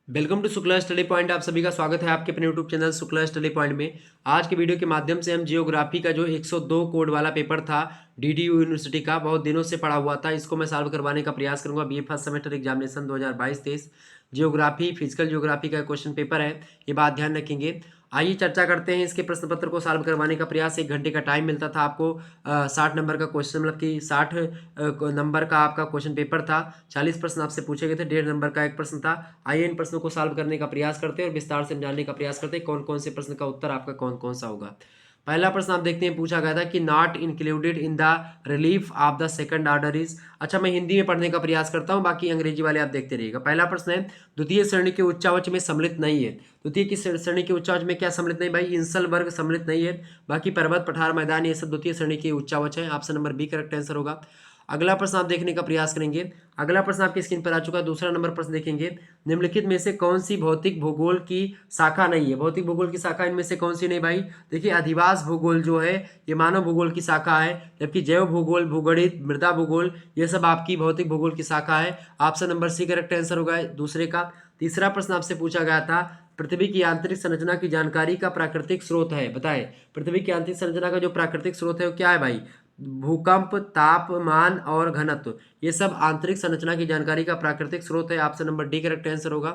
Welcome to Shukla study point. आप सभी का स्वागत है आपके अपने YouTube channel Shukla study point में। आज के वीडियो के माध्यम से हम जियोग्राफी का जो 102 कोड वाला पेपर था डीडीयू यूनिवर्सिटी का, बहुत दिनों से पड़ा हुआ था, इसको मैं सॉल्व करवाने का प्रयास करूंगा। BA first semester examination 2022-23 geography physical geography का क्वेश्चन पेपर है, ये बात ध्यान रखेंगे। आइए चर्चा करते हैं इसके प्रश्न पत्र को सॉल्व करवाने का प्रयास। 1 घंटे का टाइम मिलता था आपको। 60 नंबर का क्वेश्चन, मतलब कि 60 नंबर का आपका क्वेश्चन पेपर था। 40 प्रश्न आपसे पूछे गए थे, 1.5 नंबर का एक प्रश्न था। आइए इन प्रश्नों को सॉल्व करने का प्रयास करते हैं और विस्तार से समझाने का प्रयास करते हैं कौन कौन से प्रश्न का उत्तर आपका कौन कौन सा होगा। पहला प्रश्न आप देखते हैं, पूछा गया था कि not included in the relief of the second order is. अच्छा, मैं हिंदी में पढ़ने का प्रयास करता हूं, बाकी अंग्रेजी वाले आप देखते रहिएगा। पहला प्रश्न है, द्वितीय श्रेणी के उच्चावच में सम्मिलित नहीं है। द्वितीय की श्रेणी के उच्चावच में क्या सम्मिलित नहीं भाई? इंसल वर्ग सम्मिलित नहीं है। बाकी पर्वत, पठार, मैदान ये सब द्वितीय श्रेणी के उच्चावच है। Option number B correct answer होगा। अगला प्रश्न आप देखने का प्रयास करेंगे। अगला प्रश्न आपकी स्क्रीन पर आ चुका है। दूसरा नंबर प्रश्न देखेंगे, निम्नलिखित में से कौन सी भौतिक भूगोल की शाखा नहीं है? भौतिक भूगोल की शाखा इनमें से कौन सी नहीं भाई? देखिए, अधिवास भूगोल जो है ये मानव भूगोल की शाखा है, जबकि जैव भूगोल, भूगणित, मृदा भूगोल ये सब आपकी भौतिक भूगोल की शाखा है। Option number C correct answer होगा दूसरे का। तीसरा प्रश्न आपसे पूछा गया था, पृथ्वी की आंतरिक संरचना की जानकारी का प्राकृतिक स्रोत है, बताए। पृथ्वी की आंतरिक संरचना का जो प्राकृतिक स्रोत है वो क्या है भाई? भूकंप, तापमान और घनत्व, ये सब आंतरिक संरचना की जानकारी का प्राकृतिक स्रोत है। Option number D correct answer होगा।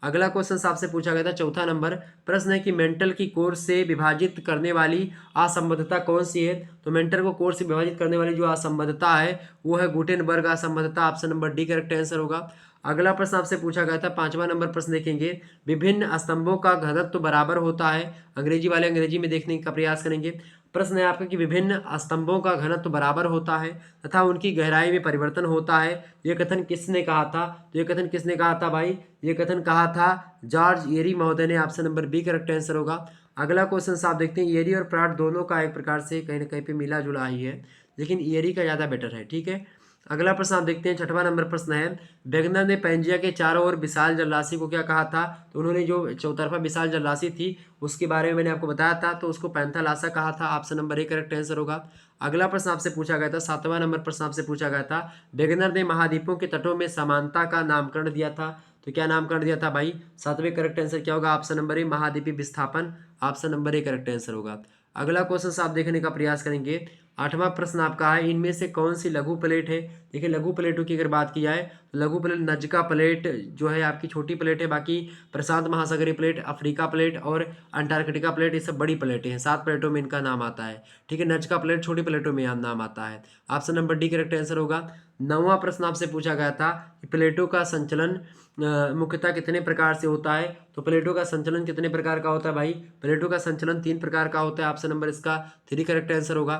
अगला क्वेश्चन आपसे पूछा गया था, चौथा नंबर प्रश्न है कि मेंटल की कोर से विभाजित करने वाली असंबद्धता कौन सी है? तो मेंटल को कोर से विभाजित करने वाली जो असंबद्धता है वो है गुटेनबर्ग असंबद्धता। Option number D correct answer होगा। अगला प्रश्न आपसे पूछा गया था, 5वां नंबर प्रश्न देखेंगे, विभिन्न स्तंभों का घनत्व बराबर होता है। अंग्रेजी वाले अंग्रेजी में देखने का प्रयास करेंगे। प्रश्न है आपका कि विभिन्न स्तंभों का घनत्व बराबर होता है तथा उनकी गहराई में परिवर्तन होता है, यह कथन किसने कहा था? तो यह कथन किसने कहा था भाई? यह कथन कहा था जॉर्ज एरी महोदय ने। Option number B correct answer होगा। अगला क्वेश्चन आप देखते हैं, एरी और प्राट दोनों का एक प्रकार से कहीं ना कहीं पे मिला जुला ही है, लेकिन एरी का ज़्यादा बेटर है। ठीक है, अगला प्रश्न आप देखते हैं, 6वां नंबर प्रश्न है, वेगनर ने पैंजिया के चारों ओर विशाल जलराशि को क्या कहा था? तो उन्होंने जो चौतरफा विशाल जलराशि थी उसके बारे में मैंने आपको बताया था, तो उसको पैंथालासा कहा था। Option number A correct answer होगा। अगला प्रश्न आपसे पूछा गया था, 7वां नंबर प्रश्न आपसे पूछा गया था, वेगनर ने महाद्वीपों के तटों में समानता का नामकरण दिया था। तो क्या नामकरण दिया था भाई? 7वें करेक्ट आंसर क्या होगा? ऑप्शन नंबर ए महाद्वीपीय विस्थापन। Option number A correct answer होगा। अगला क्वेश्चन आप देखने का प्रयास करेंगे। 8वां प्रश्न आपका है, इनमें से कौन सी लघु प्लेट है? देखिए, लघु प्लेटों की अगर बात की जाए तो लघु प्लेट नज्का प्लेट जो है आपकी छोटी प्लेट है, बाकी प्रशांत महासागरीय प्लेट, अफ्रीका प्लेट और अंटार्कटिका प्लेट ये सब बड़ी प्लेटें हैं। 7 प्लेटों में इनका नाम आता है। ठीक है, नज्का प्लेट छोटी प्लेटों में नाम आता है। Option number D correct answer होगा। 9वां प्रश्न आपसे पूछा गया था कि प्लेटों का संचलन मुख्यतः कितने प्रकार से होता है? तो प्लेटों का संचलन कितने प्रकार का होता है भाई? प्लेटों का संचलन 3 प्रकार का होता है। ऑप्शन नंबर इसका 3 करेक्ट आंसर होगा।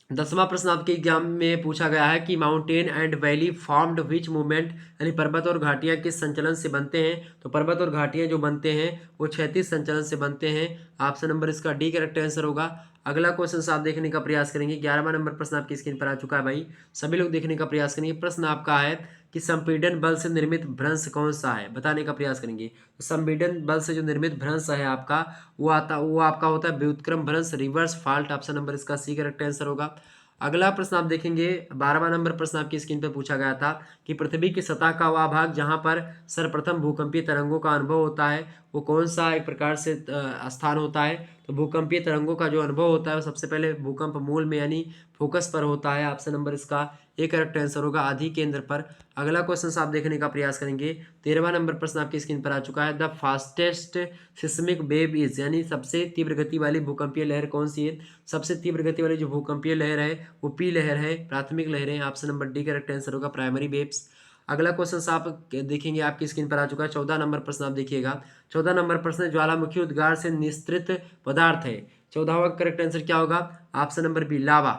10वां प्रश्न आपके एग्जाम में पूछा गया है कि mountain and valley formed which movement, यानी पर्वत और घाटियां किस संचलन से बनते हैं? तो पर्वत और घाटियां जो बनते हैं वो क्षैतिज संचलन से बनते हैं। ऑप्शन नंबर इसका डी करेक्ट आंसर होगा। अगला क्वेश्चन आप देखने का प्रयास करेंगे। 11वां नंबर प्रश्न आपकी स्क्रीन पर आ चुका है भाई, सभी लोग देखने का प्रयास करेंगे। प्रश्न आपका है कि संपीड़न बल से निर्मित भ्रंश कौन सा है? बताने का प्रयास करेंगे। तो संपीड़न बल से जो निर्मित भ्रंश है आपका, वो आपका होता है व्युत्क्रम भ्रंश, रिवर्स फॉल्ट। ऑप्शन नंबर इसका सी करेक्ट आंसर होगा। अगला प्रश्न आप देखेंगे, 12वां नंबर प्रश्न आपकी स्क्रीन पर पूछा गया था कि पृथ्वी की सतह का वह भाग जहां पर सर्वप्रथम भूकंपीय तरंगों का अनुभव होता है वो कौन सा एक प्रकार से स्थान होता है? तो भूकंपीय तरंगों का जो अनुभव होता है वो सबसे पहले भूकंप मूल में यानी फोकस पर होता है। ऑप्शन नंबर इसका ए करेक्ट आंसर होगा, आधि केंद्र पर। अगला क्वेश्चन आप देखने का प्रयास करेंगे। 13वां नंबर प्रश्न आपकी स्क्रीन पर आ चुका है, the fastest seismic wave is, यानी सबसे तीव्र गति वाली भूकंपीय लहर कौन सी है? सबसे तीव्र गति वाली जो भूकंपीय लहर है वो पी लहर है, प्राथमिक लहर है। Option number D correct answer होगा, प्राइमरी वेव्स। अगला क्वेश्चन आप देखेंगे, आपकी स्क्रीन पर आ चुका है। 14 नंबर प्रश्न आप देखिएगा। 14 नंबर प्रश्न, ज्वालामुखी उद्गार से निस्तृत पदार्थ है। 14वां करेक्ट आंसर क्या होगा? ऑप्शन नंबर बी लावा।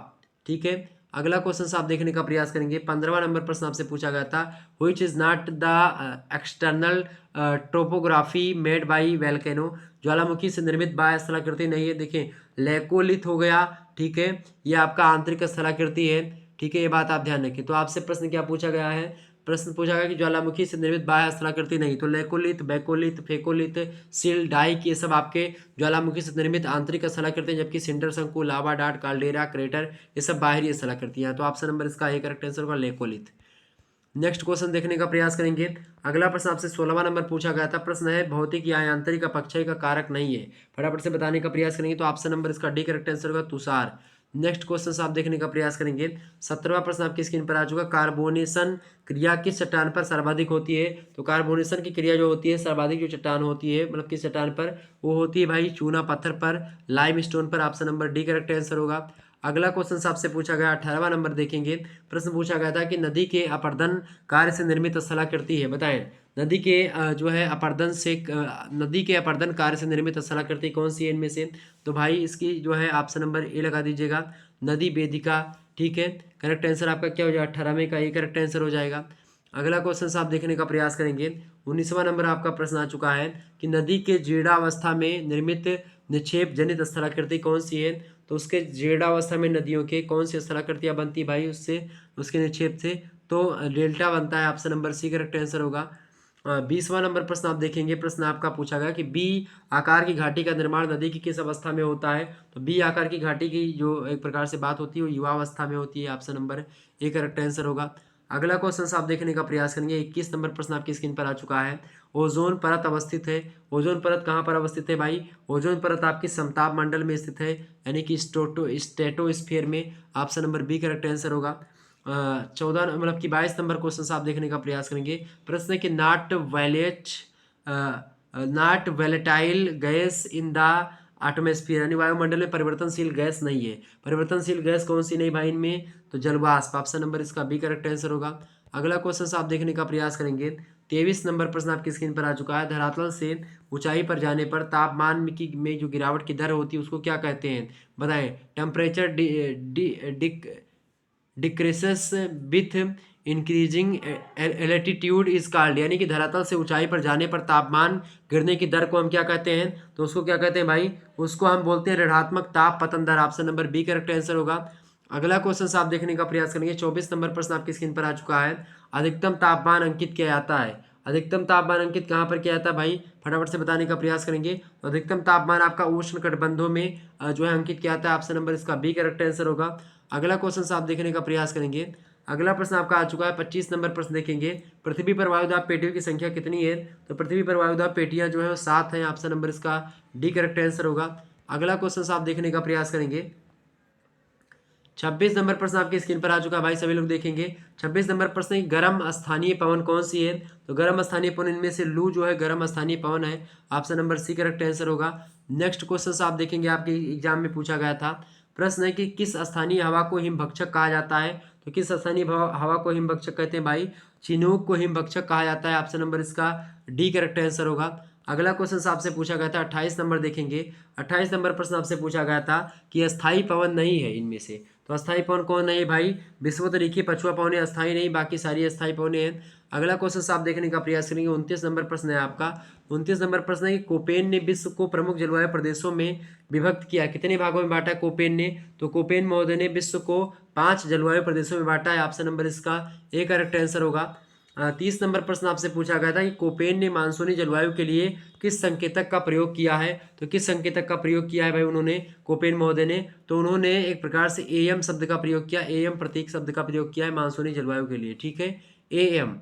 ठीक है, अगला क्वेश्चन आप देखने का प्रयास करेंगे। 15वां नंबर प्रश्न आपसे पूछा गया था, which is not the external topography made by वैल्केनो, ज्वालामुखी से निर्मित बाह्य स्थलाकृति नहीं है। देखिए, लेकोलिथ हो गया, ठीक है, ये आपका आंतरिक स्थलाकृति है। ठीक है, ये बात आप ध्यान रखिए। तो आपसे प्रश्न क्या पूछा गया है? प्रश्न पूछा गया कि ज्वालामुखी से निर्मित बाह्य स्थलाकृति नहीं, तो लेकोलिथ, बैकोलिथ, फेकोलिथ, सिल, डाइक ये सब आपके ज्वालामुखी से निर्मित आंतरिक स्थलाकृति हैं, जबकि सिंटर शंकु, लावा डाट, काल्डेरा, क्रेटर ये सब बाहरी स्थलाकृतियां हैं। तो ऑप्शन नंबर इसका ए करेक्ट आंसर होगा, लेकोलिथ। नेक्स्ट क्वेश्चन देखने का प्रयास करेंगे। अगला प्रश्न आपसे 16वां नंबर पूछा गया था। प्रश्न है भौतिक या यांत्रिक अपक्षय का कारक नहीं है। फटाफट से बताने का प्रयास करेंगे। तो ऑप्शन नंबर इसका डी करेक्ट आंसर होगा तुषार। नेक्स्ट क्वेश्चन आप देखने का प्रयास करेंगे। 17वां प्रश्न आपकी स्क्रीन पर आ चुका। कार्बोनेशन क्रिया किस चट्टान पर सर्वाधिक होती है? तो कार्बोनेशन की क्रिया जो होती है सर्वाधिक जो चट्टान होती है मतलब किस चट्टान पर, वो होती है भाई चूना पत्थर पर, लाइम स्टोन पर। Option number D correct answer होगा। अगला क्वेश्चन आपसे पूछा गया 18वां नंबर देखेंगे। प्रश्न पूछा गया था कि नदी के अपरदन कार्य से निर्मित स्थलाकृति है। बताएं नदी के जो है अपरदन से नदी के अपरदन कार्य से निर्मित स्थलाकृति कौन सी है इनमें से? तो भाई इसकी जो है ऑप्शन नंबर ए लगा दीजिएगा, नदी वेदिका। ठीक है, करेक्ट आंसर आपका क्या हो जाएगा? 18वें का ये करेक्ट आंसर हो जाएगा। अगला क्वेश्चन आप देखने का प्रयास करेंगे। 19वां नंबर आपका प्रश्न आ चुका है कि नदी के जीर्णावस्था में निर्मित निक्षेप जनित स्थलाकृति कौन सी है? तो उसके जीर्णावस्था में नदियों के कौन सी स्थलाकृतियाँ बनती है भाई उससे, उसके निक्षेप से? तो डेल्टा बनता है। Option number C correct answer होगा। 20वां नंबर प्रश्न आप देखेंगे। प्रश्न आपका पूछा गया कि बी आकार की घाटी का निर्माण नदी की किस अवस्था में होता है? तो बी आकार की घाटी की जो एक प्रकार से बात होती है वो युवावस्था में होती है। Option number A correct answer होगा। अगला क्वेश्चन आप देखने का प्रयास करेंगे। 21 नंबर प्रश्न आपकी स्क्रीन पर आ चुका है। ओजोन परत अवस्थित है। ओजोन परत कहाँ पर अवस्थित है भाई? ओजोन परत आपकी समताप मंडल में स्थित है, यानी कि स्टेटोस्फीयर में। Option number B correct answer होगा। 14 मतलब कि 22 नंबर क्वेश्चन आप देखने का प्रयास करेंगे। प्रश्न है कि not volatile gas in the atmosphere, यानी वायुमंडल में परिवर्तनशील गैस नहीं है। परिवर्तनशील गैस कौन सी नहीं भाई इनमें? तो जलवाष्प। ऑप्शन नंबर इसका बी करेक्ट आंसर होगा। अगला क्वेश्चन आप देखने का प्रयास करेंगे। 23 नंबर प्रश्न आपकी स्क्रीन पर आ चुका है। धरातल से ऊंचाई पर जाने पर तापमान में जो गिरावट की दर होती है उसको क्या कहते हैं? बताएं। Temperature decreases with increasing altitude is called, यानी कि धरातल से ऊंचाई पर जाने पर तापमान गिरने की दर को हम क्या कहते हैं? तो उसको क्या कहते हैं भाई? उसको हम बोलते हैं ऋणात्मक ताप पतन दर। Option number B correct answer होगा। अगला क्वेश्चन आप देखने का प्रयास करेंगे। 24 नंबर प्रश्न आपकी स्क्रीन पर आ चुका है। अधिकतम तापमान अंकित किया जाता है। अधिकतम तापमान अंकित कहाँ पर किया जाता है भाई? फटाफट से बताने का प्रयास करेंगे। तो अधिकतम तापमान आपका उष्ण कटिबंधों में जो है अंकित किया जाता है। ऑप्शन नंबर इसका बी करेक्ट आंसर होगा। अगला क्वेश्चन आप देखने का प्रयास करेंगे। अगला प्रश्न आपका आ चुका है। 25 नंबर प्रश्न देखेंगे। पृथ्वी पर वायुदाब पेटियों की संख्या कितनी है? तो पृथ्वी पर वायुदाब पेटियां जो है वो 7 हैं। ऑप्शन नंबर इसका डी करेक्ट आंसर होगा। अगला क्वेश्चन आप देखने का प्रयास करेंगे। 26 नंबर प्रश्न आपकी स्क्रीन पर आ चुका है भाई, सभी लोग देखेंगे। 26 नंबर प्रश्न, गर्म स्थानीय पवन कौन सी है? तो गर्म स्थानीय पवन इनमें से लू जो है गर्म स्थानीय पवन है। Option number C correct answer होगा। नेक्स्ट क्वेश्चन आप देखेंगे, आपके एग्जाम में पूछा गया था। प्रश्न है कि किस स्थानीय हवा को हिमभक्षक कहा जाता है? तो किस स्थानीय हवा को हिमभक्षक कहते हैं भाई? चिनूक को हिमभक्षक कहा जाता है। ऑप्शन नंबर इसका डी करेक्ट आंसर होगा। अगला क्वेश्चन आपसे पूछा गया था 28 नंबर देखेंगे। 28 नंबर प्रश्न आपसे पूछा गया था कि अस्थाई पवन नहीं है इनमें से। तो अस्थाई पवन कौन नहीं है भाई? विषुवत-रेखीय पछुआ पवनें अस्थाई नहीं, बाकी सारी अस्थाई पवनें हैं। अगला क्वेश्चन आप देखने का प्रयास करेंगे। 29 नंबर प्रश्न है आपका। 29 नंबर प्रश्न है कि कोपेन ने विश्व को प्रमुख जलवायु प्रदेशों में विभक्त किया। कितने भागों में बांटा कोपेन ने? तो कोपेन महोदय ने विश्व को 5 जलवायु प्रदेशों में बांटा है। ऑप्शन नंबर इसका ए करेक्ट आंसर होगा। 30 नंबर प्रश्न आपसे पूछा गया था कि कोपेन ने मानसूनी जलवायु के लिए किस संकेतक का प्रयोग किया है? तो किस संकेतक का प्रयोग किया है भाई उन्होंने, कोपेन महोदय ने? तो उन्होंने एक प्रकार से एएम शब्द का प्रयोग किया, एएम प्रतीक शब्द का प्रयोग किया है मानसूनी जलवायु के लिए। ठीक है, एएम।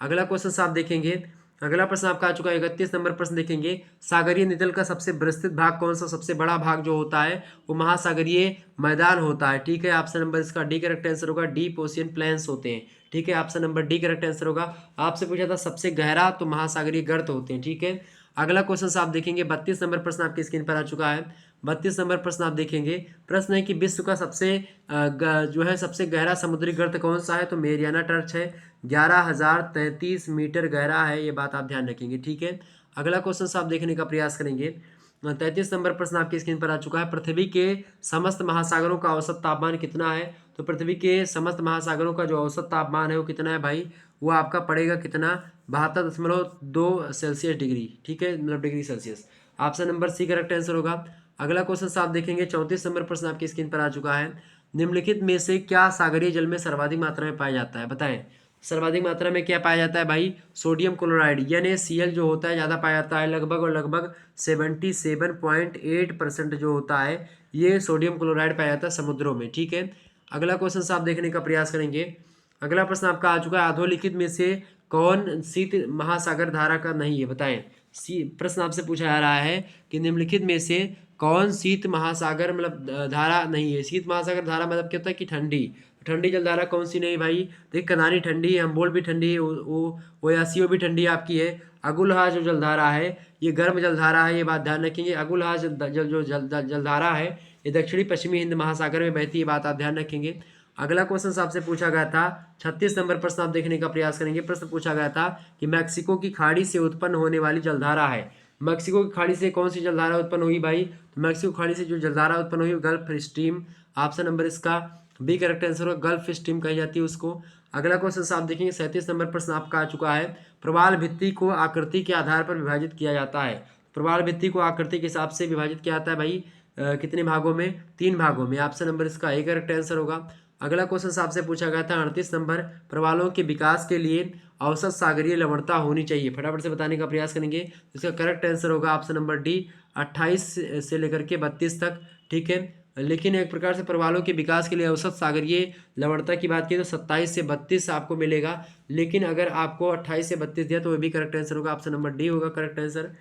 अगला क्वेश्चन आप देखेंगे। अगला प्रश्न आपका आ चुका है 31 नंबर प्रश्न देखेंगे। सागरीय नितल का सबसे विस्तृत भाग कौन सा? सबसे बड़ा भाग जो होता है वो महासागरीय मैदान होता है। ठीक है, ऑप्शन नंबर इसका डी करेक्ट आंसर होगा। डीप ओशियन प्लेन्स होते हैं। ठीक है, option number D correct answer होगा। आपसे पूछा था सबसे गहरा, तो महासागरीय गर्त होते हैं। ठीक है, अगला क्वेश्चन आप देखेंगे। 32 नंबर प्रश्न आपकी स्क्रीन पर आ चुका है। 32 नंबर प्रश्न आप देखेंगे। प्रश्न है कि विश्व का सबसे जो है सबसे गहरा समुद्री गर्त कौन सा है? तो मेरियाना ट्रंच है। 11,033 मीटर गहरा है, ये बात आप ध्यान रखेंगे। ठीक है, अगला क्वेश्चन आप देखने का प्रयास करेंगे। 33 नंबर प्रश्न आपकी स्क्रीन पर आ चुका है। पृथ्वी के समस्त महासागरों का औसत तापमान कितना है? तो पृथ्वी के समस्त महासागरों का जो औसत तापमान है वो कितना है भाई? वो आपका पड़ेगा कितना? 72.2 सेल्सियस डिग्री। ठीक है, मतलब degree Celsius. Option number C correct answer होगा। अगला क्वेश्चन आप देखेंगे। 34 नंबर प्रश्न आपकी स्क्रीन पर आ चुका है। निम्नलिखित में से क्या सागरीय जल में सर्वाधिक मात्रा में पाया जाता है? बताएं। सर्वाधिक मात्रा में क्या पाया जाता है भाई? सोडियम क्लोराइड NaCl जो होता है ज़्यादा पाया जाता है। लगभग और लगभग 77.8% जो होता है ये सोडियम क्लोराइड पाया जाता है समुद्रों में। ठीक है, अगला क्वेश्चन आप देखने का प्रयास करेंगे। अगला प्रश्न आपका आ चुका है, अधोलिखित में से कौन शीत महासागर धारा का नहीं है, बताएं। प्रश्न आपसे पूछा जा रहा है कि निम्नलिखित में से कौन शीत महासागर मतलब धारा नहीं है। शीत महासागर धारा मतलब क्या होता है कि ठंडी, ठंडी जल धारा कौन सी नहीं भाई। देखिए कनानी ठंडी है, अम्बोल भी ठंडी है, ओयासियो भी ठंडी आपकी है। अगुलहा जो जलधारा है ये गर्म जलधारा है, ये बात ध्यान रखेंगे। अगुलहा जो जलधारा है ये दक्षिणी पश्चिमी हिंद महासागर में बहती है, बात आप ध्यान रखेंगे। अगला क्वेश्चन आपसे पूछा गया था 36 नंबर प्रश्न आप देखने का प्रयास करेंगे। प्रश्न पूछा गया था कि मैक्सिको की खाड़ी से उत्पन्न होने वाली जलधारा है। मैक्सिको की खाड़ी से कौन सी जलधारा उत्पन्न हुई भाई, तो मैक्सिको खाड़ी से जो जलधारा उत्पन्न हुई गल्फ स्ट्रीम, ऑप्शन नंबर इसका बी करेक्ट आंसर होगा, गल्फ स्ट्रीम कही जाती है उसको। अगला क्वेश्चन आप देखेंगे 37 नंबर प्रश्न आपका आ चुका है, प्रवाल भित्ति को आकृति के आधार पर विभाजित किया जाता है। प्रवाल भित्ति को आकृति के हिसाब से विभाजित किया जाता है भाई कितने भागों में, 3 भागों में, ऑप्शन नंबर इसका ए करेक्ट आंसर होगा। अगला क्वेश्चन आपसे पूछा गया था 38 नंबर, प्रवालों के विकास के लिए औसत सागरीय लवणता होनी चाहिए, फटाफट से बताने का प्रयास करेंगे। इसका करेक्ट आंसर होगा ऑप्शन नंबर डी 28 से लेकर के 32 तक, ठीक है। लेकिन एक प्रकार से प्रवालों के विकास के लिए औसत सागरीय लवणता की बात की तो 27 से 32 आपको मिलेगा, लेकिन अगर आपको 28 से 32 दिया तो वह भी करेक्ट आंसर होगा, ऑप्शन नंबर डी होगा करेक्ट आंसर।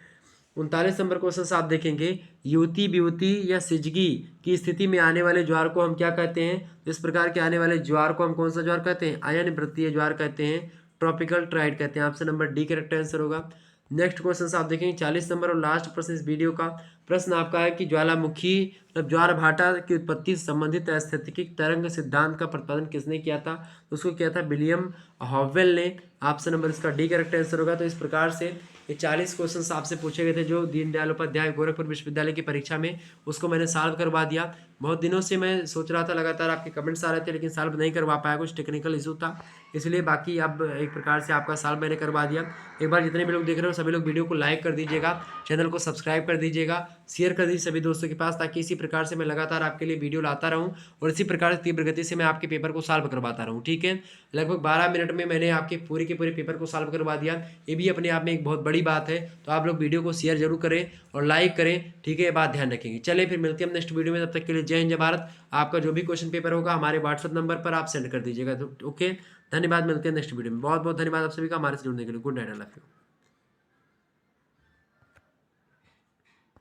39 नंबर क्वेश्चन आप देखेंगे, युवती ब्यूती या सिजगी की स्थिति में आने वाले ज्वार को हम क्या कहते हैं। इस प्रकार के आने वाले ज्वार को हम कौन सा ज्वार कहते हैं, अयन वृत्तीय ज्वार कहते हैं, ट्रॉपिकल ट्राइड कहते हैं, option number D correct answer होगा। नेक्स्ट क्वेश्चन आप देखेंगे 40 नंबर और लास्ट प्रश्न इस वीडियो का। प्रश्न आपका है कि ज्वालामुखी मतलब ज्वार भाटा की उत्पत्ति से संबंधित स्थैतिकी तरंग सिद्धांत का प्रतिपादन किसने किया था, तो उसको किया था विलियम हॉवेल ने, ऑप्शन नंबर इसका डी करेक्ट आंसर होगा। तो इस प्रकार से ये 40 क्वेश्चन आपसे पूछे गए थे जो दीनदयाल उपाध्याय गोरखपुर विश्वविद्यालय की परीक्षा में, उसको मैंने सॉल्व करवा दिया। बहुत दिनों से मैं सोच रहा था, लगातार आपके कमेंट्स आ रहे थे लेकिन सॉल्व नहीं करवा पाया, कुछ टेक्निकल इशू था इसलिए, बाकी अब एक प्रकार से आपका सॉल्व मैंने करवा दिया। एक बार जितने भी लोग देख रहे हो सभी लोग वीडियो को लाइक कर दीजिएगा, चैनल को सब्सक्राइब कर दीजिएगा, शेयर कर दीजिए सभी दोस्तों के पास, ताकि इसी प्रकार से मैं लगातार आपके लिए वीडियो लाता रहूं और इसी प्रकार से तीव्र गति से मैं आपके पेपर को सॉल्व करवाता रहूं, ठीक है। लगभग 12 मिनट में मैंने आपके पूरे के पूरे पेपर को सॉल्व करवा दिया, ये भी अपने आप में एक बहुत बड़ी बात है। तो आप लोग वीडियो को शेयर जरूर करें और लाइक करें, ठीक है, ये बात ध्यान रखेंगे। चलिए फिर मिलते हैं हम नेक्स्ट वीडियो में, तब तक के लिए जय हिंद जय भारत। आपका जो भी क्वेश्चन पेपर होगा हमारे व्हाट्सएप नंबर पर आप सेंड कर दीजिएगा, तो ओके, धन्यवाद। मिलते हैं नेक्स्ट वीडियो में, बहुत बहुत धन्यवाद आप सभी का हमारे से जुड़ने के लिए। Good night, I love you.